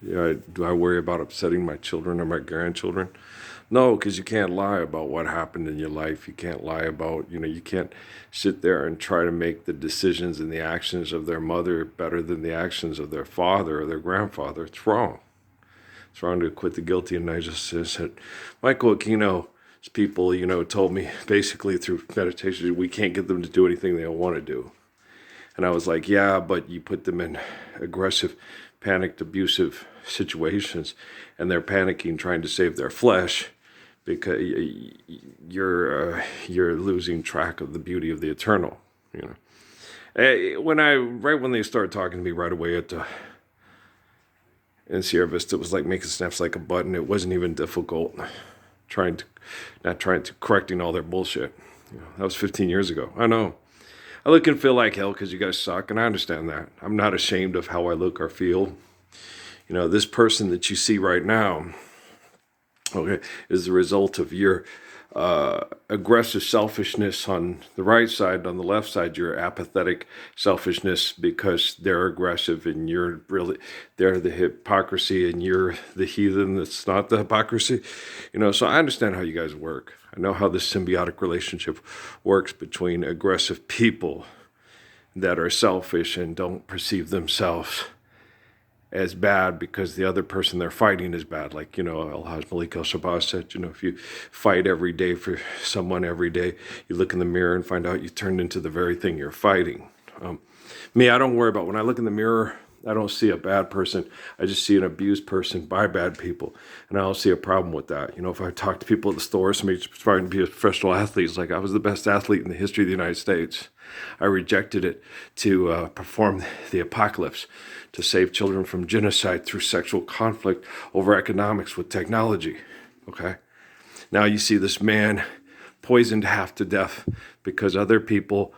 Do I worry about upsetting my children or my grandchildren? No, because you can't lie about what happened in your life. You can't lie about, you can't sit there and try to make the decisions and the actions of their mother better than the actions of their father or their grandfather. It's wrong. It's wrong to acquit the guilty. And I just said, Michael Aquino's people, told me basically through meditation, we can't get them to do anything they don't want to do. And I was like, yeah, but you put them in aggressive, panicked, abusive situations, and they're panicking, trying to save their flesh, because you're losing track of the beauty of the eternal. When they started talking to me right away in Sierra Vista, it was like making snaps like a button. It wasn't even difficult. Correcting all their bullshit. That was 15 years ago. I know. I look and feel like hell because you guys suck, and I understand that. I'm not ashamed of how I look or feel. This person that you see right now, okay, is the result of your aggressive selfishness on the right side. On the left side, your apathetic selfishness because they're aggressive and they're the hypocrisy and you're the heathen that's not the hypocrisy. So I understand how you guys work. I know how this symbiotic relationship works between aggressive people that are selfish and don't perceive themselves as bad because the other person they're fighting is bad. Like, Al-Haj Malik al-Shabazz said, if you fight every day for someone every day, you look in the mirror and find out you turned into the very thing you're fighting. Me, I don't worry about when I look in the mirror, I don't see a bad person. I just see an abused person by bad people. And I don't see a problem with that. If I talk to people at the store, somebody's trying to be a professional athlete, it's like I was the best athlete in the history of the United States. I rejected it to perform the apocalypse, to save children from genocide through sexual conflict over economics with technology. Okay? Now you see this man poisoned half to death because other people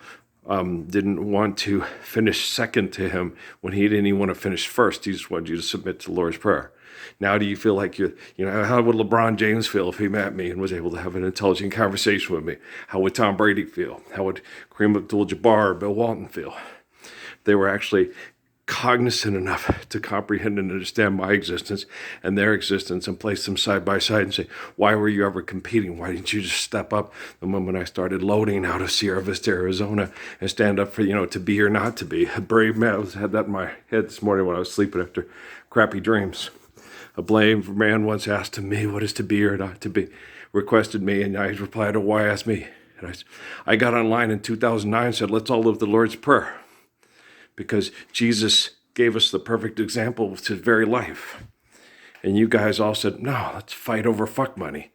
didn't want to finish second to him when he didn't even want to finish first. He just wanted you to submit to the Lord's Prayer. Now do you feel like how would LeBron James feel if he met me and was able to have an intelligent conversation with me? How would Tom Brady feel? How would Kareem Abdul-Jabbar or Bill Walton feel? They were actually cognizant enough to comprehend and understand my existence and their existence and place them side by side and say, why were you ever competing? Why didn't you just step up the moment I started loading out of Sierra Vista, Arizona and stand up for, to be or not to be? A brave man. I had that in my head this morning when I was sleeping after crappy dreams. A brave man once asked me, what is to be or not to be? Requested me, and I replied, oh, why ask me? And I got online in 2009 and said, let's all live the Lord's Prayer. Because Jesus gave us the perfect example with his very life. And you guys all said, no, let's fight over fuck money.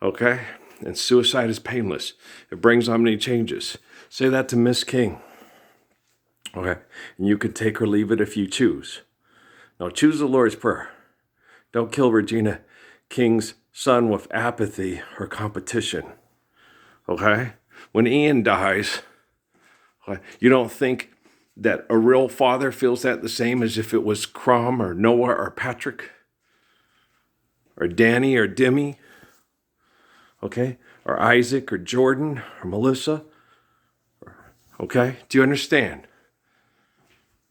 Okay? And suicide is painless. It brings on many changes. Say that to Miss King. Okay? And you can take or leave it if you choose. Now choose the Lord's Prayer. Don't kill Regina King's son with apathy or competition. Okay? When Ian dies, you don't think that a real father feels that the same as if it was Crom or Noah or Patrick or Danny or Demi, okay, or Isaac or Jordan or Melissa, okay? Do you understand?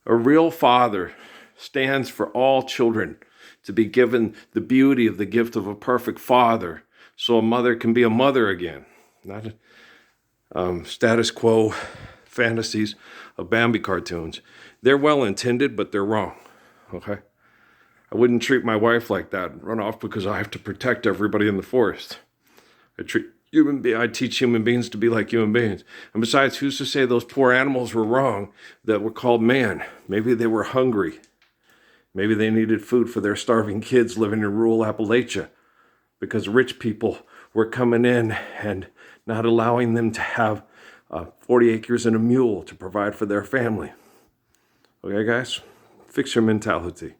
A real father stands for all children to be given the beauty of the gift of a perfect father so a mother can be a mother again, not status quo fantasies of Bambi cartoons. They're well-intended, but they're wrong, okay? I wouldn't treat my wife like that and run off because I have to protect everybody in the forest. I teach human beings to be like human beings. And besides, who's to say those poor animals were wrong that were called man? Maybe they were hungry. Maybe they needed food for their starving kids living in rural Appalachia because rich people were coming in and not allowing them to have 40 acres and a mule to provide for their family. Okay, guys? Fix your mentality.